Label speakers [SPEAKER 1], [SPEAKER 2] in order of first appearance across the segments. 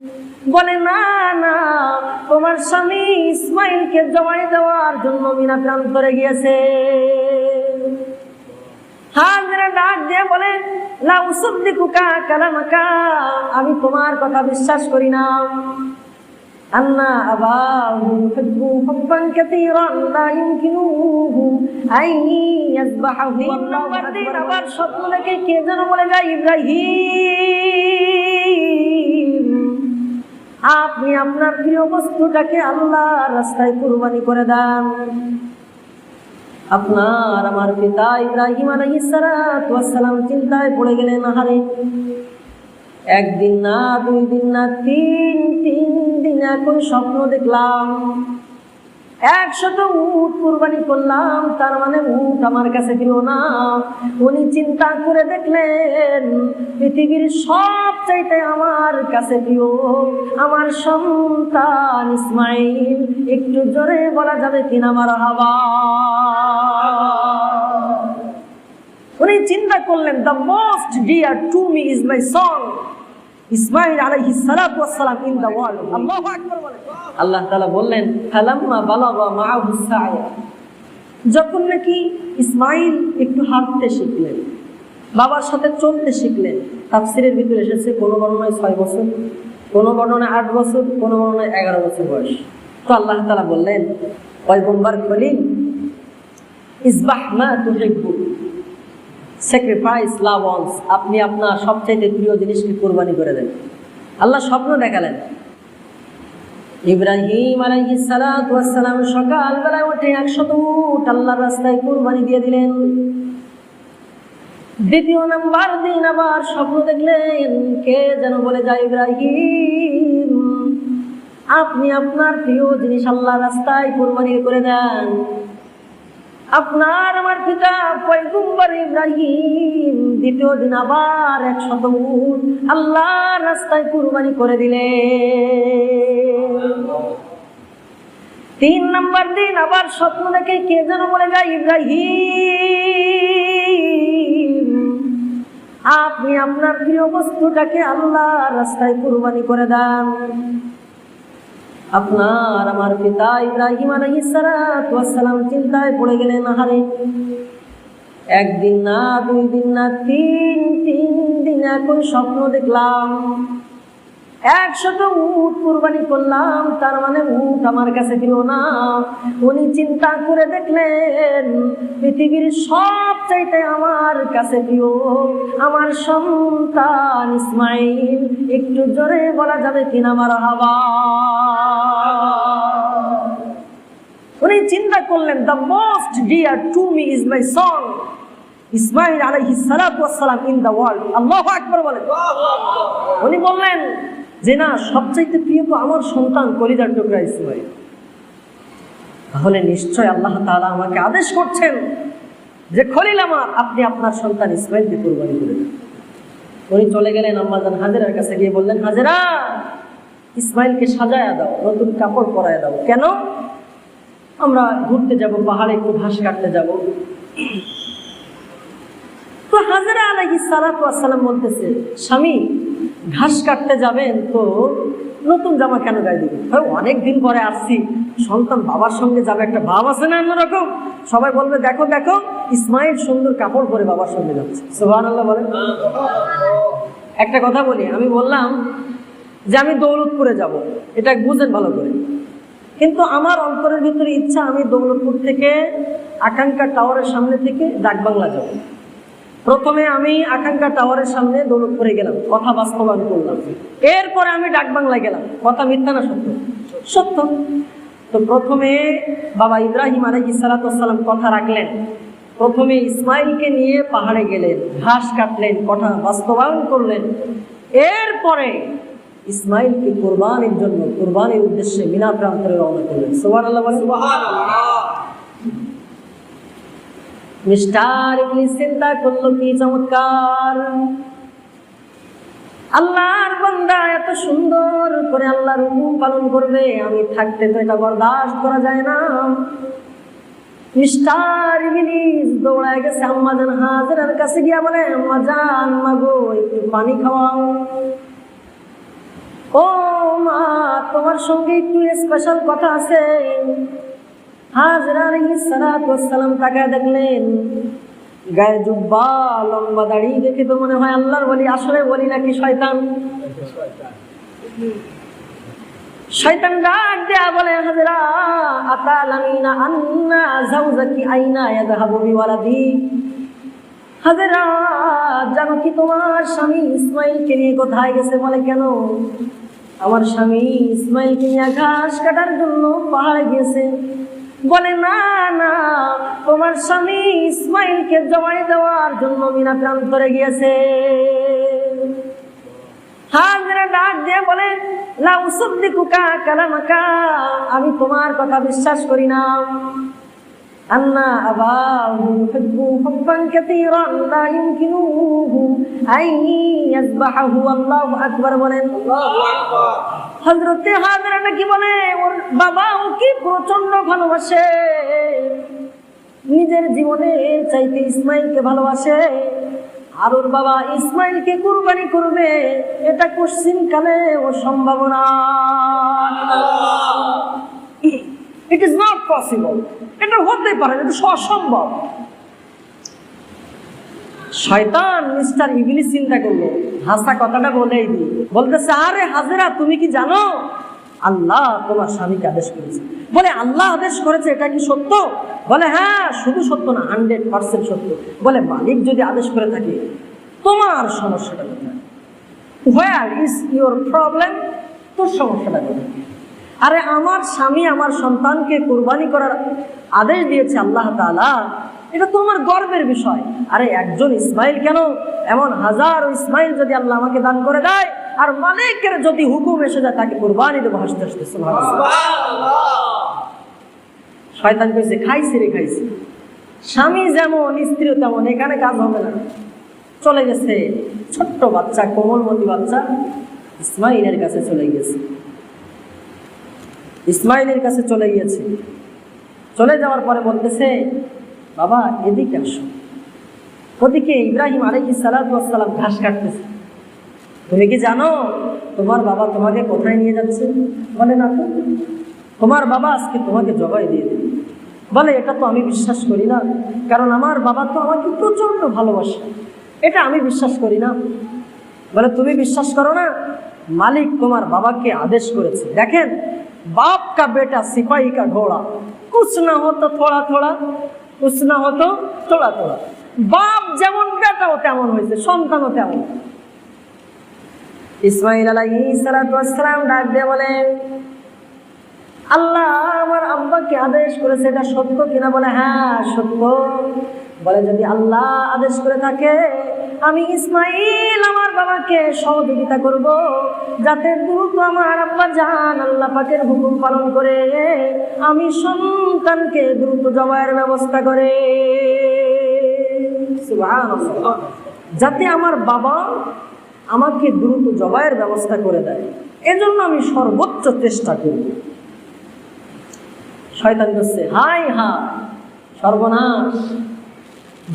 [SPEAKER 1] বলে না না, তোমার স্বামী ইসমাইলকে জবাই দেওয়ার জন্য মিনা প্রান্তরে গিয়েছে। হাজেরা ডাক দিয়ে বলে লা উসাদ্দিকুকা কালামাকা, আমি তোমার কথা বিশ্বাস করি না। আন্না আবাহু ইউহিব্বু হুব্বান কাসীরান লা ইউমকিনুহু আন ইয়াযবাহু। আবার স্বপ্ন দেখে কে যেন বলে যায়, ইব্রাহিম আপনি আপনার প্রিয় বস্তুটাকে আল্লাহর রাস্তায় কুরবানি করে দেন। আপনার আমার পিতা ইব্রাহিম আলাইহিস সালাতু ওয়াস সালাম চিন্তায় পড়ে গেলেন, আহারে একদিন না, 2 দিন না, 3 দিন এখন স্বপ্ন দেখলাম 100 উট কুরবানি করলাম, তার মানে উট আমার কাছে দিল না। উনি চিন্তা করে দেখলেন পৃথিবীর সবচাইতে আমার কাছে প্রিয় আমার সন্তান ইসমাইল। একটু জোরে বলা যাবে কিনা মারহাবা? উনি চিন্তা করলেন the most dear to me is my son Ismail আলাইহিস সালাতু ওয়াস সালাম ইন দ্য ওয়ার্ল্ড। আল্লাহু আকবার বলেন। আল্লাহ তাআলা বললেন ফালাম্মা বালাগা মাআহু সা'য়া, যখন নাকি ইসমাইল একটু হাঁটতে শিখলেন, বাবার সাথে চলতে শিখলেন। তাফসীরের ভিতরে এসেছে কোন বর্ণনায় 6 বছর, কোন বর্ণনায় 8 বছর, কোন বর্ণনায় 11 বছর বয়স। তো আল্লাহ তাআলা বললেন পয়গম্বর খলিল ইসবাহ মা তুহিব্বু, স্যাক্রিফাইস লাভ ওয়ান্স, আপনি আপনার সবচাইতে প্রিয় জিনিসকে কুরবানি করে দেন। আল্লাহ স্বপ্ন দেখালেন ইব্রাহিম আলাইহিস সালাতু ওয়াস সালাম সকালবেলায় উঠে 100 উট আল্লাহর রাস্তায় কুরবানি দিয়ে দিলেন। দ্বিতীয় নাম্বার দিন আবার স্বপ্ন দেখলেন কে যেন বলে যায়, ইব্রাহিম আপনি আপনার প্রিয় জিনিস আল্লাহর রাস্তায় কুরবানি করে দেন। আপনার আমার পিতা পয়গম্বর ইব্রাহিম দ্বিতীয় দিন আবার 100 উট আল্লাহর রাস্তায় কুরবানি করে দিলেন। 3 নম্বর দিন আবার স্বপ্ন দেখে কে যেন বলে যায়, ইব্রাহিম আপনি আপনার প্রিয় বস্তুটাকে আল্লাহর রাস্তায় কুরবানি করে দেন। আপনার আমার পিতা ইব্রাহিম আলাইহিস সালাতু ওয়াস সালাম চিন্তায় পড়ে গেলেন, আহারে একদিন না, 2 দিন না, 3 দিন এখন স্বপ্ন দেখলাম 100 উট কুরবানি করলাম, তার মানে উট আমার কাছে দিল না। উনি চিন্তা করে দেখলেন পৃথিবীর সবচাইতে আমার কাছে প্রিয় আমার সন্তান ইসমাইল। একটু জোরে বলা যাবে কিনা মারহাবা? উনি চিন্তা করলেন the most dear to me is my son Ismail আলাইহিস সালাতু ওয়াস সালাম ইন দ্য ওয়ার্ল্ড। আল্লাহু আকবার বলেন। উনি বললেন যে না, সবচাইতে প্রিয় তো আমার সন্তান কলিজার টুকরা ইসমাইল। তাহলে নিশ্চয় আল্লাহ তাআলা আমাকে আদেশ করছেন যে খলিল আমার, আপনি আপনার সন্তান ইসমাইলকে কুরবানি করে দেন। উনি চলে গেলেন আম্মাজান হাজেরার কাছে, গিয়ে বললেন, হাজেরা ইসমাইলকে সাজায়া দাও, নতুন কাপড় পরায় দাও। কেন? আমরা ঘুরতে যাব, পাহাড়ে একটু ঘাস কাটতে যাব। তো হাজেরা আলাইহিস সালাতু ওয়াস সালাম বলতেছে, স্বামী ঘাস কাটতে যাবেন তো নতুন জামা কেন গায়ে দিবেন? অনেক দিন পরে আসছি, সন্তান বাবার সঙ্গে যাবে, একটা ভাব আছে না অন্যরকম। সবাই বলবে দেখো দেখো ইসমাইল সুন্দর কাপড় পরে বাবার সঙ্গে যাচ্ছে। সুবহানাল্লাহ বলেন। একটা কথা বলি, আমি বললাম যে আমি দৌলতপুরে যাব, এটা বুঝেন ভালো করে, কিন্তু আমার অন্তরের ভিতরে ইচ্ছা আমি দৌলতপুর থেকে আকাঙ্ক্ষা টাওয়ারের সামনে থেকে ডাকবাংলা যাব। প্রথমে আমি আকাঙ্ক্ষা টাওয়ারের সামনে দৌলতপুরে গেলাম, কথা বাস্তবায়ন করলাম। এরপরে আমি ডাকবাংলায় গেলাম, কথা মিথ্যা না সত্য? সত্য। তো প্রথমে বাবা ইব্রাহিম আলাইহিস সালাতু ওয়াস সালাম কথা রাখলেন, প্রথমে ইসমাইলকে নিয়ে পাহাড়ে গেলেন, ঘাস কাটলেন, কথা বাস্তবায়ন করলেন। এরপরে ইসমাইলকে কুরবানির জন্য, কুরবানির উদ্দেশ্যে মিনা প্রান্তরে রওনা করলেন। সুবহানাল্লাহ বলেন। মিস্টার ইবলিস চিন্তা করলো কি চমৎকার, আল্লাহর বান্দা এত সুন্দর করে আল্লাহর হুকুম পালন করবে, আমি থাকতে তো এটা বরদাস্ত করা যায় না। মিস্টার ইবলিস দৌড়ায় গেছে আম্মাজান হাজেরার কাছে, গিয়া বলে, আম্মাজান মাগো একটু পানি খাওয়াও। ও মা, তোমার সঙ্গে একটু স্পেশাল কথা আছে। হাজরা আলাইহিস সালাতু ওয়াস সালাম তাকায় দেখলেন, গায়ে জুব্বা, লম্বা দাড়ি দেখে তো মনে হয় আল্লাহর ওলি। আসলে ওলি নাকি শয়তান? শয়তান ডাক দেয়া বলে, হাজরা আতালামিনা আন্না যাওজাকি আইনা ইয়াযহাবু বিওয়ালাদি। হাজরা, জানো কি তোমার স্বামী ইসমাইলকে নিয়ে কোথায় গেছে? বলে, কেন? আমার স্বামী ইসমাইলকে নিয়ে ঘাস কাটার জন্য পাহাড়ে গিয়েছে। বলে, না না, তোমার স্বামী ইসমাইলকে জবাই দেওয়ার জন্য মিনা প্রান্তরে গিয়েছে। হাজরা ডাক দিয়ে বলে, লা উসাদ্দিকুকা কালামাকা, আমি তোমার কথা বিশ্বাস করি না। আন্না আবাহু ইউহিব্বু হুব্বান কাসীরান লা ইউমকিনুহু আন ইয়াযবাহু। আল্লাহু আকবার বলেন। আল্লাহু আকবার। হযরতে হাজরা নাকি বলে, ওর বাবা ওকে প্রচন্ড ভালোবাসে, নিজের জীবনের চাইতে ইসমাইলকে ভালোবাসে। আর ওর বাবা ইসমাইলকে কুরবানি করবে, এটা কোশ্চিনকালে ও সম্ভাবনা। ইট ইজ নট পসিবল, এটা হতে পারে, এটা অসম্ভব। শয়তান মিস্টার ইবলিস চিন্তা করলো, হাসা কথাটা বলেই দিই। বলতেছে, আরে হাজেরা, তুমি কি জানো আল্লাহ তোমার স্বামীকে আদেশ করেছে? বলে, আল্লাহ আদেশ করেছে, এটা কি সত্য? বলে, হ্যাঁ, শুধু সত্য না, 100% সত্য। বলে, মালিক যদি আদেশ করে থাকে, তোমার সমস্যাটা কোথায়? Where is your problem? তোর সমস্যাটা কোথায়? আরে আমার স্বামী আমার সন্তানকে কুরবানি করার আদেশ দিয়েছে আল্লাহ তাআলা, এটা তো আমার গর্বের বিষয়। আরে একজন ইসমাইল কেন, এমন হাজার ইসমাইল যদি আল্লাহ আমাকে দান করে দেয়, আর মালিকের যদি হুকুম এসে যায়, তাকে কুরবানি দেবো হাসতে হাসতে। সুবহানাল্লাহ। শয়তান কইছে, খাইছি রে খাইছি। স্বামী যেমন স্ত্রীও তেমন, এখানে কাজ হবে না। চলে গেছে ছোট্ট বাচ্চা, কোমলমতি বাচ্চা ইসমাইলের কাছে চলে গেছে। ইসমাইলের কাছে চলে গিয়েছে। চলে যাওয়ার পরে বলতেছে, বাবা এদিকে আসো। ওদিকে ইব্রাহিম আলাইহিস সালাতু ওয়াস সালাম ঘাস কাটতেছে। তুমি কি জানো তোমার বাবা তোমাকে কোথায় নিয়ে যাচ্ছে? বলে, না তো। তোমার বাবা আজকে তোমাকে জবাই দিয়ে দেবে। বলে, এটা তো আমি বিশ্বাস করি না, কারণ আমার বাবা তো আমাকে প্রচন্ড ভালোবাসে, এটা আমি বিশ্বাস করি না। বলে, তুমি বিশ্বাস করো না? মালিক তোমার বাবাকে আদেশ করেছে। দেখেন, बाप का बेटा सिपाही का घोड़ा, कुछ ना हो तो थोड़ा थोड़ा, कुछ ना हो तो थोड़ा थोड़ा। बाप যেমন বেটাও তেমন হয়েছে, সন্তানও তেমন। ইসমাইল আলাইহিস সালাতু ওয়াস সালাম ডাক দিয়ে বলে, আল্লাহ আমার আব্বাকে আদেশ করেছে, এটা সত্য কিনা? বলে, হ্যাঁ সত্য। বলে, যদি আল্লাহ আদেশ করে থাকে, আমি ইসমাইল আমার বাবাকে সহযোগিতা করব, যাতে দ্রুত আমার আব্বা জান আল্লাহ পাকের হুকুম পালন করে আমি সন্তানকে দ্রুত জবাইয়ের ব্যবস্থা করে। সুবহানাল্লাহ। যাতে আমার বাবা আমাকে দ্রুত জবাইয়ের ব্যবস্থা করে দেয়, এজন্য আমি সর্বোচ্চ চেষ্টা করব। শয়তান বলছে, হাই হাই সর্বনাশ,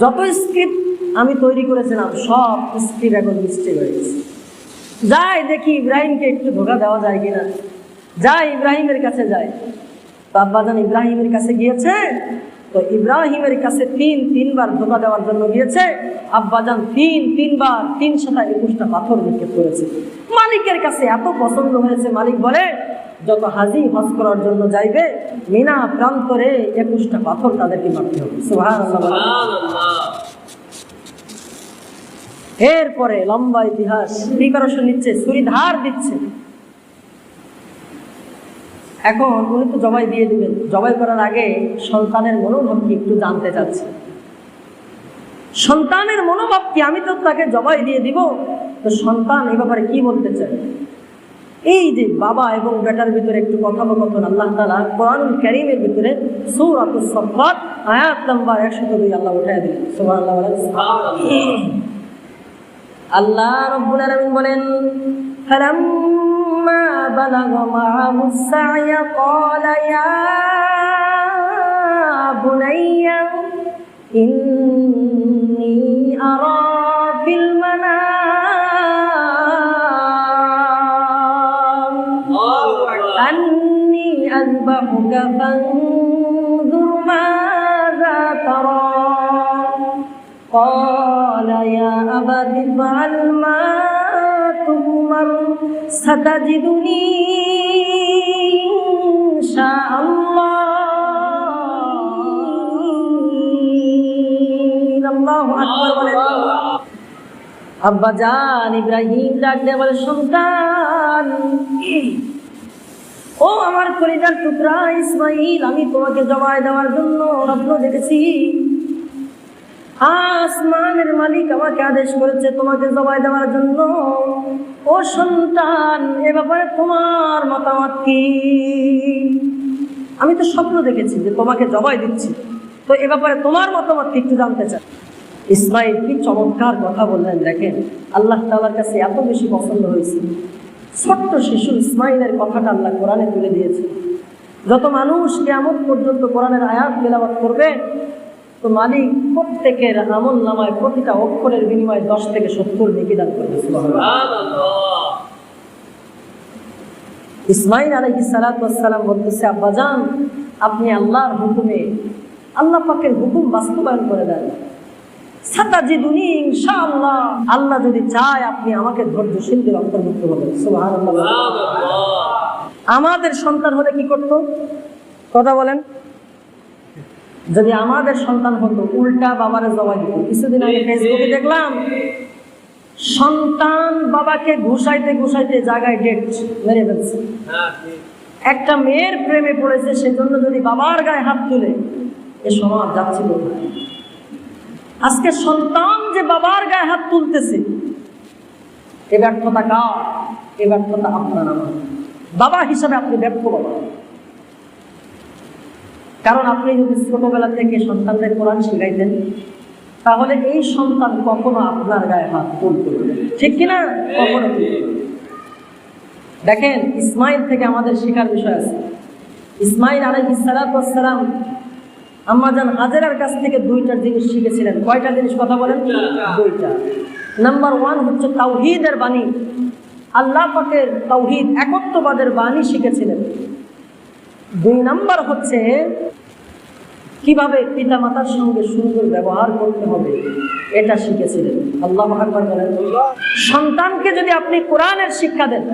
[SPEAKER 1] যত স্ক্রিপ্ট আমি তৈরি করেছিলাম সব স্ক্রিপ্ট এখন মিস্টেক হয়ে গেছে। যাই দেখি ইব্রাহিমকে একটু ধোকা দেওয়া যায় কিনা। যাই ইব্রাহিমের কাছে যাই। তো আব্বাজান ইব্রাহিমের কাছে গিয়েছে, তো ইব্রাহিমের কাছে তিনবার ধোকা দেওয়ার জন্য গিয়েছে। আব্বাজান তিনবার 321টা পাথর নিক্ষেপ করেছে। মালিকের কাছে এত পছন্দ হয়েছে, মালিক বলে, যত হাজি হজ করার জন্য যাইবে মিনা প্রান্তরে 21টা পাথর তাদেরকে মারতে হবে। সুবহানাল্লাহ। এরপরে লম্বা ইতিহাস, প্রিপারেশন নিচ্ছে, ছুরি ধার দিচ্ছে। এখন উনি তো জবাই দিয়ে দিবেন। জবাই করার আগে সন্তানের মনোভাব কি একটু জানতে চাচ্ছে। সন্তানের মনোভাব কি? আমি তো তাকে জবাই দিয়ে দিব, তো সন্তান এই ব্যাপারে কি বলতে চায়? এই যে বাবা এবং বেটার ভিতরে একটু কথোপকথন আল্লাহ তাআলা কোরআনুল কারীমের ভিতরে সূরাতুস সাফফাত আয়াত নাম্বার 102 আল্লাহ উঠায় দিলেন। সুবহানাল্লাহ। আল্লাহ রাব্বুল আলামিন বলেন, ফালাম্মা বালাগা মা'হুস সা'য়া ক্বালা ইয়া বুনাইয়া ইন্নী আরা ফিল মানাম أني أذبحك فانظر ماذا ترى قال يا أبت افعل ما تؤمر ستجدني إن شاء الله الله أكبر আব্বা জান ইব্রাহিম ডাক দিয়ে বলে, সন্তান ও আমার কলিজার টুকরা ইসমাইল, আমি তোমাকে জবাই দেওয়ার জন্য স্বপ্ন দেখেছি। আসমানের মালিক আমাকে আদেশ করেছে তোমাকে জবাই দেওয়ার জন্য। ও সন্তান, এ ব্যাপারে তোমার মতামত কি? আমি তো স্বপ্ন দেখেছি যে তোমাকে জবাই দিচ্ছি, তো এ ব্যাপারে তোমার মতামত কি একটু জানতে চাই। ইসমাইল কি চমৎকার কথা বললেন দেখেন, আল্লাহ তাআলার কাছে এত বেশি পছন্দ হয়েছে। ছোট্ট শিশু ইসমাইলের কথাটা আল্লাহ কোরআনে তুলে দিয়েছে। যত মানুষ কিয়ামত পর্যন্ত কোরআনের আয়াত তেলাওয়াত করবে, তো মালিক প্রত্যেকের আমল নামায় প্রতিটা অক্ষরের বিনিময়ে 10 থেকে 70 নেকি দান করবে। সুবহানাল্লাহ। ইসমাইল আলাইহিস সালাতু ওয়াস সালাম বলতেছে, আব্বাজান আপনি আল্লাহর হুকুমে আল্লাহ পাকের হুকুম বাস্তবায়ন করে দেন। সাতাজিদুনি ইনশাআল্লাহ, আল্লাহ যদি চায় আপনি আমাকে ধৈর্যশীলদের অন্তর্ভুক্ত হবেন। সুবহানাল্লাহ। আমাদের সন্তান হলে কি করত? কথা বলেন। যদি আমাদের সন্তান হতো উল্টা বাবারে জবাই দিত। কিছুদিন আগে ফেসবুকে দেখলাম সন্তান বাবাকে ঘুষাইতে ঘুষাইতে জায়গায় ডেট মেরে ফেলছে। একটা মেয়ের প্রেমে পড়েছে, সেজন্য যদি বাবার গায়ে হাত তুলে এ সমাজ যাচ্ছে কোথায়? আজকে সন্তান যে বাবার গায়ে হাত তুলতেছে, এ ব্যর্থতা কার? এ ব্যর্থতা আপনার আমার। বাবা হিসাবে আপনি ব্যর্থ বাবা, কারণ আপনি যদি ছোটবেলা থেকে সন্তানদের কোরআন শিখাইতেন, তাহলে এই সন্তান কখনো আপনার গায়ে হাত তুলতে পারবে, ঠিক কিনা? কখনো। দেখেন, ইসমাইল থেকে আমাদের শেখার বিষয় আছে। ইসমাইল আলাইহিস সালাতু ওয়াস সালাম আম্মাজান হাজেরার কাছ থেকে 2টা জিনিস শিখেছিলেন। কয়টা জিনিস কথা বলেন? 2টা। নাম্বার 1 হচ্ছে তাওহীদের বাণী, আল্লাহ পাকের তাওহীদ একত্ববাদের বাণী শিখেছিলেন। 2 নাম্বার হচ্ছে কিভাবে পিতামাতার সঙ্গে সুন্দর ব্যবহার করতে হবে, এটা শিখেছিলেন। আল্লাহু আকবার বলেন। সন্তানকে যদি আপনি কোরআনের শিক্ষা দেন,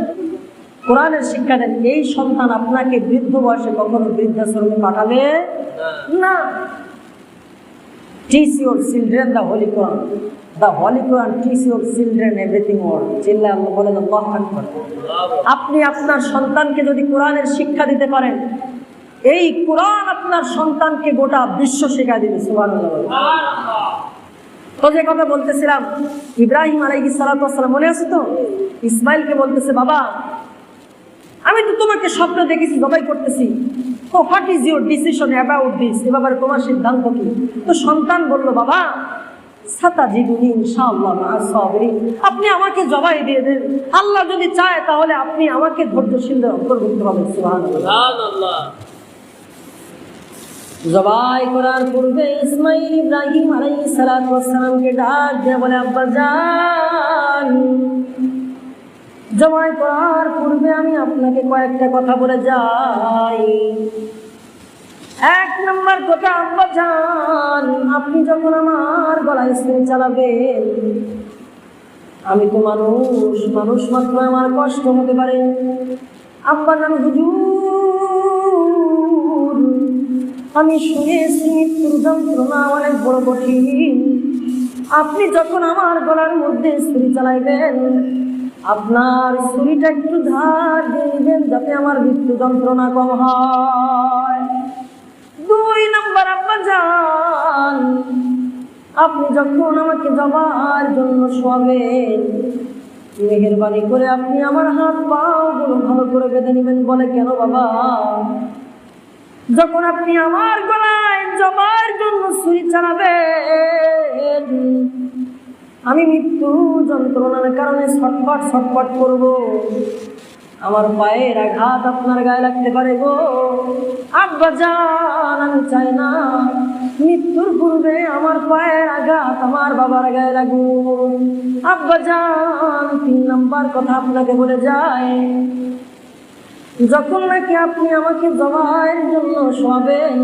[SPEAKER 1] কোরআনের শিক্ষা দেন, এই সন্তান আপনাকে বৃদ্ধ বয়সে কখনো বৃদ্ধাশ্রমে পাঠাবে না। Teach your children the Holy Quran. The Holy Quran teach your children everything more. চিল্লায়ে আল্লাহ বলেন আল্লাহু আকবার। আপনি আপনার সন্তানকে যদি কোরআনের শিক্ষা দিতে পারেন, এই কোরআন আপনার সন্তানকে গোটা বিশ্ব শিক্ষা দিবে। সুবহানাল্লাহ। তো যে কথা বলতেছিলাম, ইব্রাহিম আলাইহিস সালাতু ওয়াস সালাম, মনে আছে তো? ইসমাইলকে বলতেছে, বাবা আমি তো তোমাকে স্বপ্ন দেখেছি জবাই করতেছি, তো what is your decision about this, এ ব্যাপারে তোমার সিদ্ধান্ত কি? তো সন্তান বলল, বাবা সাতাজিদুনি ইনশাআল্লাহ মা'আস সাবিরিন, আপনি আমাকে জবাই দিয়ে দেন, আল্লাহ যদি চায় তাহলে আপনি আমাকে ধৈর্যশীলদের অন্তর্ভুক্ত হবেন। সুবহানাল্লাহ। জবাই করার পূর্বে ইসমাইল ইব্রাহিম আলাইহিস সালাতু ওয়াস সালামকে ডাক দিয়ে বলে, আব্বা জান জবাই করার পূর্বে আমি আপনাকে কয়েকটা কথা বলে যাই। 1 নম্বর কথা, আব্বা জান আপনি যখন আমার গলায় ছুরি চালাবেন, আমি তো মানুষ, মানুষ মাত্র আমার কষ্ট হতে পারে। আব্বা জান হুজুর আমি শুনেছি মৃত্যুর যন্ত্রণা অনেক বড় কঠিন। আপনি যখন আমার গলার মধ্যে ছুরি চালাইবেন, আপনার ছুরিটা একটু ধার দিয়ে দিবেন যাতে আমার মৃত্যু যন্ত্রণা কম হয়। 2 নম্বর, আব্বা জান আপনি যখন আমাকে জবার জন্য শোয়াবেন, মেহেরবানি করে আপনি আমার হাত পাগুলো ভালো করে বেঁধে নেবেন। বলে, কেন বাবা? যখন আপনি আমার গলায় জবার জন্য ছুরি চালাবেন, আমি মৃত্যু যন্ত্রণার কারণে ছটফট ছটফট করব, আমার পায়ের আঘাত আপনার গায়ে লাগতে পারে গো। আব্বা জান আমি চাই না মৃত্যুর পূর্বে আমার পায়ের আঘাত আমার বাবার গায়ে লাগুক। আব্বা জান 3 নম্বর কথা আপনাকে বলে যায়, যখন নাকি আপনি আমাকে জবাইয়ের জন্য শোয়াবেন,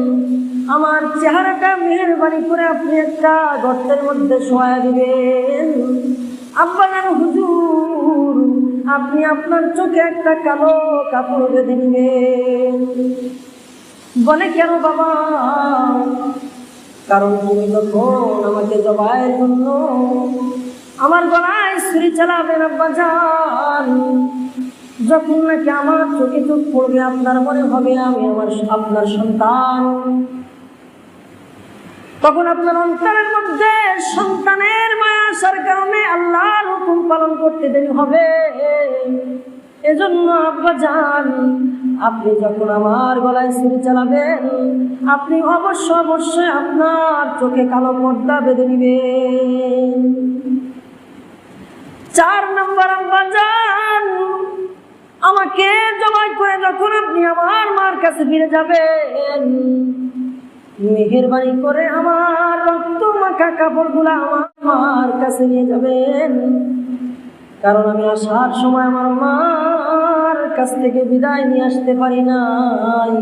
[SPEAKER 1] আমার চেহারাটা মেহেরবানি করে আপনি একটা গর্তের মধ্যে শোয়া দিবেন। আব্বা জান হুজুর, আপনি আপনার চোখে একটা কালো কাপড় বেঁধে নিবেন। বলে কেন বাবা? কারণ তুমি যখন আমাকে জবাইয়ের জন্য আমার গলায় ছুরি চালাবেন আব্বা জান, যখন নাকি আমার চোখে চোখ পড়বে আপনার মনে হবে আমি আপনার সন্তান, তখন আপনার অন্তরের মধ্যে সন্তানের মায়া আসার কারণে আল্লাহর হুকুম পালন করতে দেরি হবে। এজন্য আব্বা জান, আপনি যখন আমার গলায় ছুরি চালাবেন, আপনি অবশ্যই আপনার চোখে কালো পর্দা বেঁধে নিবেন। 4 নম্বর, আব্বা জান, আমাকে জবাই করে যখন আপনি আমার মার কাছে ফিরে যাবেন, মেহেরবানি করে আমার রক্ত মাখা কাপড়গুলো আমার মার কাছে নিয়ে যাবেন। কারণ আমি আসার সময় আমার মার কাছ থেকে বিদায় নিয়ে আসতে পারি নাই।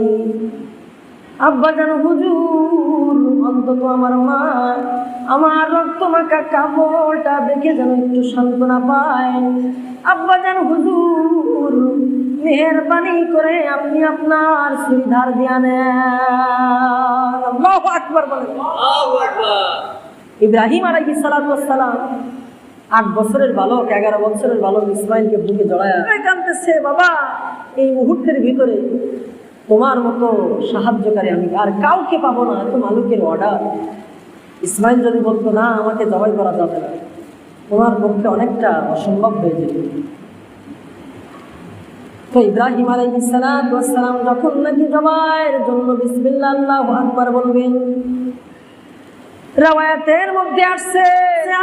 [SPEAKER 1] আব্বা জান হুজুর, অন্তত আমার মা আমার রক্ত মাখা কাপড়টা দেখে যেন একটু সান্ত্বনা পায়। আব্বা জান হুজুর, মেহেরবানি করে আপনি আপনার ছুরি ধার দিয়া নেন। আল্লাহু আকবার বলেন। ইব্রাহিম আলাইহিস সালাতু ওয়াস সালাম 8 বছরের বালক, 11 বছরের বালক ইসমাইলকে বুকে জড়ায়া কাঁদতেছে, বাবা এই মুহূর্তের ভিতরে তোমার মতো সাহায্যকারী আমি আর কাউকে পাবো না, এত মালিকের অর্ডার। ইসমাইল যদি বলতো না আমাকে জবাই করা যাবে না, তোমার পক্ষে অনেকটা অসম্ভব হয়ে যেত। তো ইব্রাহিম আলাইহিস সালাতু ওয়াস সালাম যখন নাকি জবাইয়ের জন্য বিসমিল্লাহ আল্লাহু আকবার বলবেন, রাওয়ায়াতের মধ্যে আসছে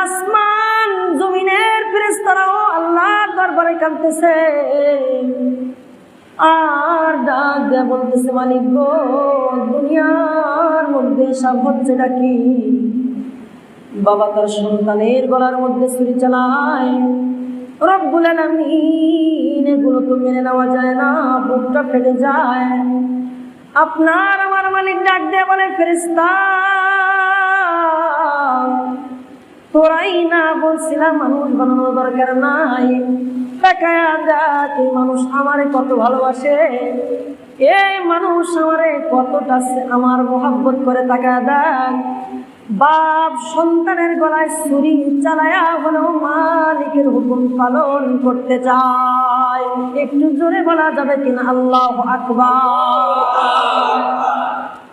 [SPEAKER 1] আসমান জমিনের ফেরেশতারাও আল্লাহর দরবারে কাঁদতেছে আর ডাক দেয়া বলতেছে, মালিক গো, দুনিয়ার মধ্যে সব হচ্ছেটা কি? বাবা তার সন্তানের গলার মধ্যে ছুরি চালায়, রব্বুল আলামিন এগুলো তো মেনে নেওয়া যায় না, বুকটা ফেটে যায়। আপনার আমার মালিক ডাক দেয়া বলে, ফেরেশতা তোরাই না বলছিলাম মানুষ বানানোর দরকার নাই, তাকায়া দেখ এই মানুষ আমারে কত ভালোবাসে, এই মানুষ আমারে কতটা আমার মোহাব্বত করে, তাকায়া দেখ। বাপ সন্তানের গলায় ছুরি চালায়া হলেও মালিকের হুকুম পালন করতে চায়। একটু জোরে বলা যাবে কিনা আল্লাহু আকবার?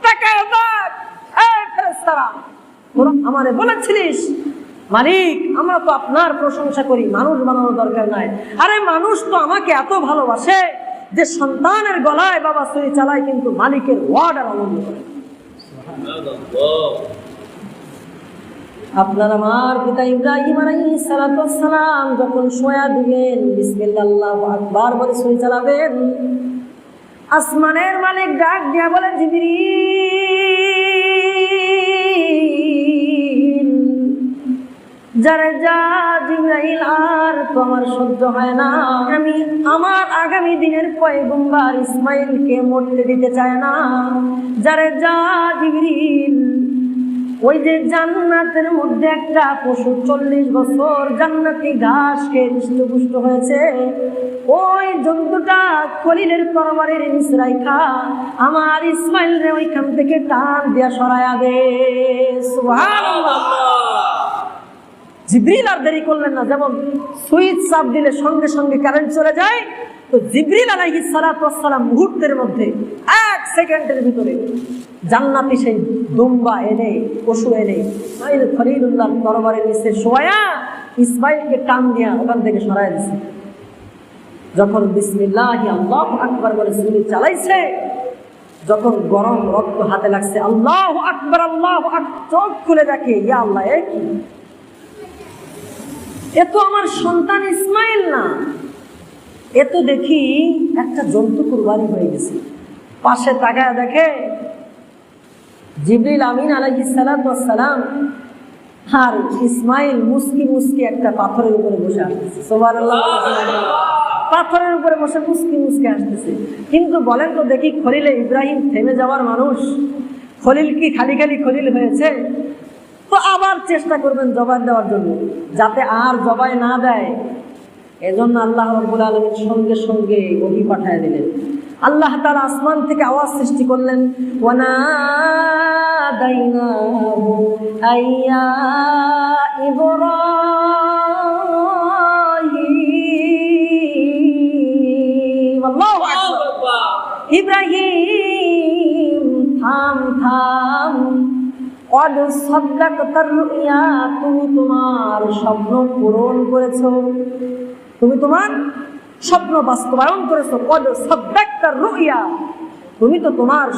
[SPEAKER 1] তাকায়া দেখ, এই ফেরেশতারা তোরা আমারে বলেছিলিস মালিক আমরা তো আপনার প্রশংসা করি, মানুষ বানানোর দরকার নাই। আরে মানুষ তো আমাকে এত ভালোবাসে যে সন্তানের গলায় বাবা ছুরি চালায়, কিন্তু মালিকের ওয়ার্ডার অমান্য করে। আপনার আমার পিতা ইব্রাহিম আলাইহিস সালাতু ওয়াস সালাম যখন শোয়া দিবেন, বিসমিল্লাহ আল্লাহু আকবার বলে ছুরি চালাবেন, আসমানের মালিক ডাক দিয়া বলে, জিবরিল যারে যা জিবরাইল, আর তো আমার সহ্য হয় না, আমি আমার আগামী দিনের পয়গম্বর ইসমাইলকে মরতে দিতে চাই না। যারে যা জিবরিল, ওই যে জান্নাতের মধ্যে একটা পশু 40 বছর জান্নাতি ঘাস খেয়ে হৃষ্টপুষ্ট হয়েছে, ওই জন্তুটা খলিলের তরবারির নিচে রাইখা আমার ইসমাইল রে ওইখান থেকে টান দিয়া সরায়া দে। সুবহানাল্লাহ। জিবরিল আর দেরি করলেন না, যেমন সুইচ চাপ দিলে সঙ্গে সঙ্গে কারেন্ট চলে যায়, তো জিবরিল আলাইহিস সালাতু ওয়াস সালাম মুহূর্তের মধ্যে 1 সেকেন্ডের ভিতরে জান্নাতি সেই দুম্বা এনে পশু এনে ইসমাইল খলিলুল্লাহ তরবারির নিচে শোয়া ইসমাইলকে টান দিয়া ওখান থেকে সরাই দিছে। যখন বিসমিল্লাহি আল্লাহু আকবার বলে ছুরি চালাইছে, যখন গরম রক্ত হাতে লাগছে, আল্লাহু আকবার আল্লাহু আকবার, চোখ খুলে দেখে, ইয়া আল্লাহ এ কি? এ তো আমার সন্তান ইসমাইল না, এ তো দেখি একটা জন্তু কুরবানি হয়ে গেছে। পাশে তাকায় দেখে জিবরিল আমিন আলাইহিস সালাতু ওয়াস সালাম আর ইসমাইল মুস্কি মুস্কি একটা পাথরের উপরে বসে আছে। সুবহানাল্লাহ। পাথরের উপরে বসে মুসকি মুসকি আসতেছে। কিন্তু বলেন তো দেখি, খলিলে ইব্রাহিম থেমে যাওয়ার মানুষ, খলিল কি খালি খালি খলিল হয়েছে? তো আবার চেষ্টা করবেন জবাই দেওয়ার জন্য, যাতে আর জবাই না দেয়। এজন্য আল্লাহ রাব্বুল আলামিন সঙ্গে সঙ্গে ওহী পাঠিয়ে দিলেন। আল্লাহ তাআলা আসমান থেকে আওয়াজ সৃষ্টি করলেন, ওয়ানাদাইনাহু আইয়া ইব্রাহিম। আল্লাহু আকবার। ইব্রাহিম থাম থাম, কদ সাদ্দাকতার রুইয়া, তুমি তোমার স্বপ্ন পূরণ করেছো, তুমি তোমার স্বপ্ন বাস্তবায়ন করেছো। কদ সাদ্দাকতার রুইয়া, তুমি তো তোমার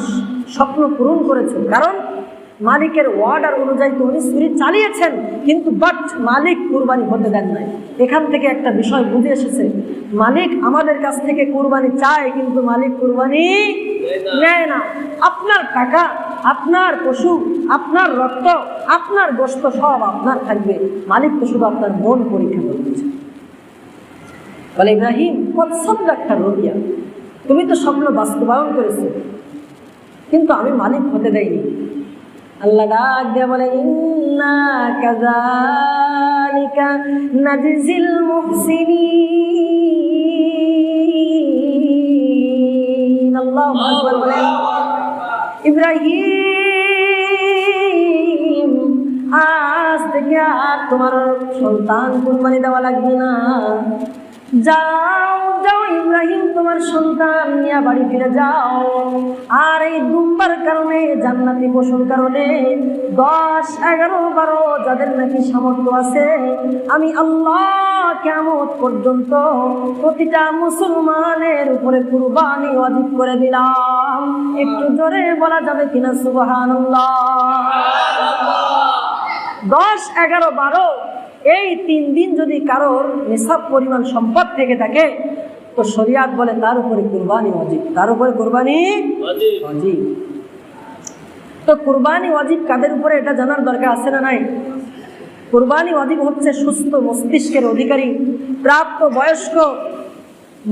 [SPEAKER 1] স্বপ্ন পূরণ করেছো। কারণ মালিকের অর্ডার অনুযায়ী তো উনি ছুরি চালিয়েছেন, কিন্তু বাট মালিক কুরবানি হতে দেন নাই। এখান থেকে একটা বিষয় বুঝে এসেছে, মালিক আমাদের কাছ থেকে কুরবানি চায়, কিন্তু মালিক কুরবানি নেয় না। আপনার টাকা, আপনার পশু, আপনার রক্ত, আপনার গোশত সব আপনার থাকবে, মালিক তো শুধু আপনার মন পরীক্ষা করতেছে। বলে ইব্রাহিম কত সাদ্দাকতার রুইয়া, তুমি তো স্বপ্ন বাস্তবায়ন করেছো, কিন্তু আমি মালিক হতে দেইনি। আল্লাহ ডাক দিয়ে বলে, ইন্না কাযালিকা নাজজিল মুহসিনিন। আল্লাহু আকবার বলেন, ইব্রাহিম আজ থেকে আর তোমার সন্তান কুরবানি দেওয়া লাগবে না। যাও যাও ইব্রাহিম, তোমার সন্তান নিয়ে বাড়ি ফিরে যাও। আর এই দুম্বার কারণে, জান্নাতি পশুর কারণে 10, 11, 12 যাদের নাকি সামর্থ্য আছে, আমি আল্লাহ কিয়ামত পর্যন্ত প্রতিটা মুসলমানের উপরে কুরবানি ওয়াজিব করে দিলাম। একটু জোরে বলা যাবে কিনা সুবহানাল্লাহ? 10, 11, 12 এই 3 দিন যদি কারোর নিসাব পরিমাণ সম্পদ থেকে থাকে, তো শরিয়াত বলে তার উপরে কুরবানি ওয়াজিব, তার উপরে কুরবানি ওয়াজিব। তো কুরবানি ওয়াজিব কাদের উপরে এটা জানার দরকার আছে না নাই? কুরবানি ওয়াজিব হচ্ছে সুস্থ মস্তিষ্কের অধিকারী, প্রাপ্ত বয়স্ক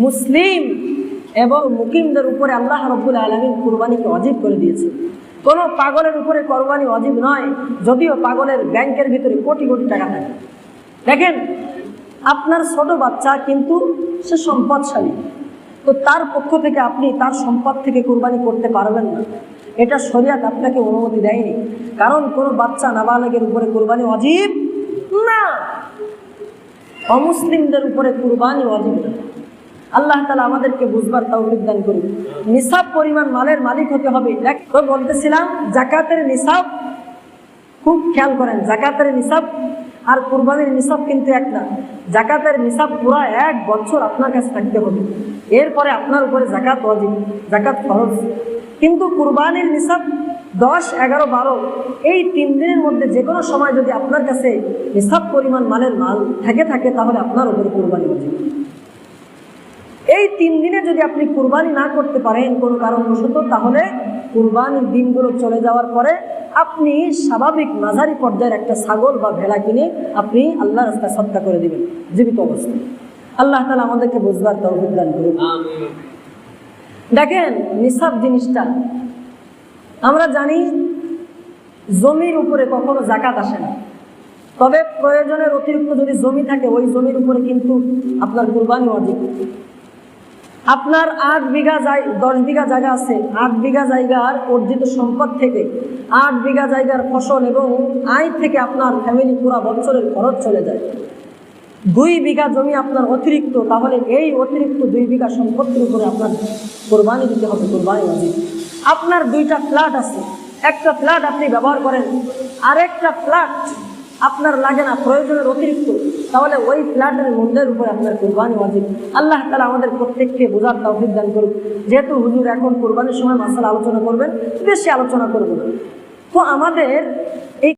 [SPEAKER 1] মুসলিম এবং মুকিমদের উপরে আল্লাহ রাব্বুল আলামিন কুরবানিকে ওয়াজিব করে দিয়েছে। কোনো পাগলের উপরে কুরবানি ওয়াজিব নয়, যদিও পাগলের ব্যাংকের ভিতরে কোটি কোটি টাকা থাকে। দেখেন, আপনার ছোট বাচ্চা কিন্তু সে সম্পদশালী, তো তার পক্ষ থেকে আপনি তার সম্পদ থেকে কুরবানি করতে পারবেন না, এটা শরিয়াত আপনাকে অনুমতি দেয়নি। কারণ কোনো বাচ্চা নাবালেগের উপরে কুরবানি ওয়াজিব না, অমুসলিমদের উপরে কুরবানি ওয়াজিব না। আল্লাহ তাআলা আমাদেরকে বুঝবার তৌফিক দান করুন। নিসাব পরিমাণ মালের মালিক হতে হবে। তো বলতেছিলাম যাকাতের নিসাব, খুব খেয়াল করেন, যাকাতের নিসাব আর কুরবানির নিসাব কিন্তু এক না। যাকাতের নিসাব পুরা 1 বছর আপনার কাছে থাকতে হবে, এরপরে আপনার উপরে যাকাত ওয়াজিব, যাকাত ফরজ। কিন্তু কুরবানির নিসাব 10, 11, 12 এই 3 দিনের মধ্যে যে কোনো সময় যদি আপনার কাছে নিসাব পরিমাণ মালের মাল থাকে, তাহলে আপনার উপরে কুরবানি ওয়াজিব। এই 3 দিনে যদি আপনি কুরবানি না করতে পারেন কোনো কারণবশত, তাহলে কুরবানির দিনগুলো চলে যাওয়ার পরে আপনি স্বাভাবিক মাঝারি পর্যায়ের একটা ছাগল বা ভেড়া কিনে আপনি আল্লাহর রাস্তায় সদকা করে দিবেন জীবিত অবস্থায়। আল্লাহ তাআলা আমাদেরকে বুঝবার তৌফিক দান করুন। দেখেন, নিসাব জিনিসটা আমরা জানি জমির উপরে কখনো যাকাত আসে না, তবে প্রয়োজনের অতিরিক্ত যদি জমি থাকে, ওই জমির উপরে কিন্তু আপনার কুরবানি ওয়াজিব। আপনার 8 বিঘা 10 বিঘা জায়গা আছে, 8 বিঘা জায়গার অর্জিত সম্পদ থেকে 8 বিঘা জায়গার ফসল এবং আয় থেকে আপনার ফ্যামিলি পুরা বছরের খরচ চলে যায়। 2 বিঘা জমি আপনার অতিরিক্ত, তাহলে এই অতিরিক্ত 2 বিঘা সম্পত্তির উপরে আপনার কুরবানি দিতে হবে, কুরবানি ওয়াজিব। আপনার 2টা ফ্ল্যাট আছে, একটা ফ্ল্যাট আপনি ব্যবহার করেন, আরেকটা ফ্ল্যাট আপনার লাগে না, প্রয়োজনের অতিরিক্ত, তাহলে ওই ফ্ল্যাটের মূল্যের উপরে আপনার কুরবানি ওয়াজিব। আল্লাহ তাআলা আমাদের প্রত্যেককে বোঝার তৌফিক দান করুন। যেহেতু হুজুর এখন কুরবানির সময় মাসালা আলোচনা করবেন, বেশি আলোচনা করব না। তো আমাদের এই